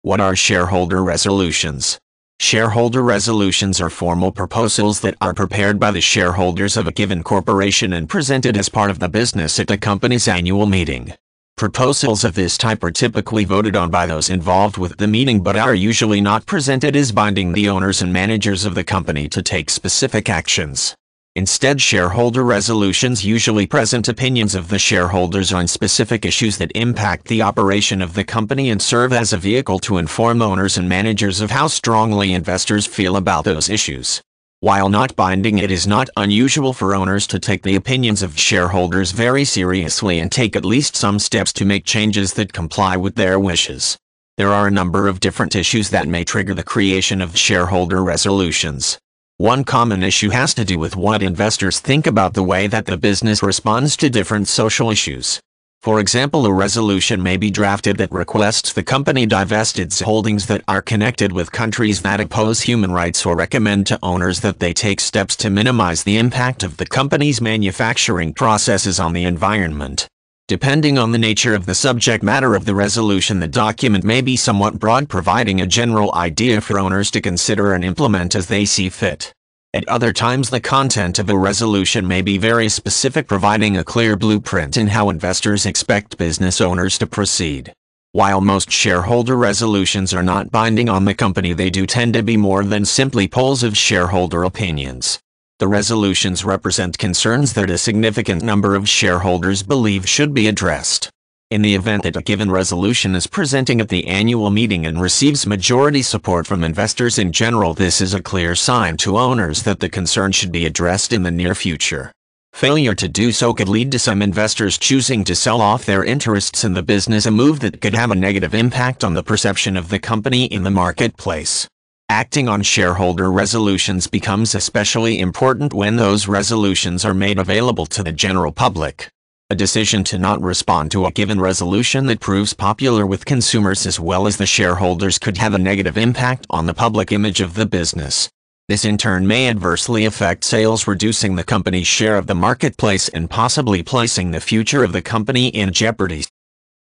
What are shareholder resolutions? Shareholder resolutions are formal proposals that are prepared by the shareholders of a given corporation and presented as part of the business at the company's annual meeting. Proposals of this type are typically voted on by those involved with the meeting but are usually not presented as binding the owners and managers of the company to take specific actions. Instead, shareholder resolutions usually present opinions of the shareholders on specific issues that impact the operation of the company and serve as a vehicle to inform owners and managers of how strongly investors feel about those issues. While not binding, it is not unusual for owners to take the opinions of shareholders very seriously and take at least some steps to make changes that comply with their wishes. There are a number of different issues that may trigger the creation of shareholder resolutions. One common issue has to do with what investors think about the way that the business responds to different social issues. For example, a resolution may be drafted that requests the company divest its holdings that are connected with countries that oppose human rights or recommend to owners that they take steps to minimize the impact of the company's manufacturing processes on the environment. Depending on the nature of the subject matter of the resolution, the document may be somewhat broad, providing a general idea for owners to consider and implement as they see fit. At other times, the content of a resolution may be very specific, providing a clear blueprint in how investors expect business owners to proceed. While most shareholder resolutions are not binding on the company, they do tend to be more than simply polls of shareholder opinions. The resolutions represent concerns that a significant number of shareholders believe should be addressed. In the event that a given resolution is presenting at the annual meeting and receives majority support from investors in general, this is a clear sign to owners that the concern should be addressed in the near future. Failure to do so could lead to some investors choosing to sell off their interests in the business, a move that could have a negative impact on the perception of the company in the marketplace. Acting on shareholder resolutions becomes especially important when those resolutions are made available to the general public. A decision to not respond to a given resolution that proves popular with consumers as well as the shareholders could have a negative impact on the public image of the business. This in turn may adversely affect sales, reducing the company's share of the marketplace and possibly placing the future of the company in jeopardy.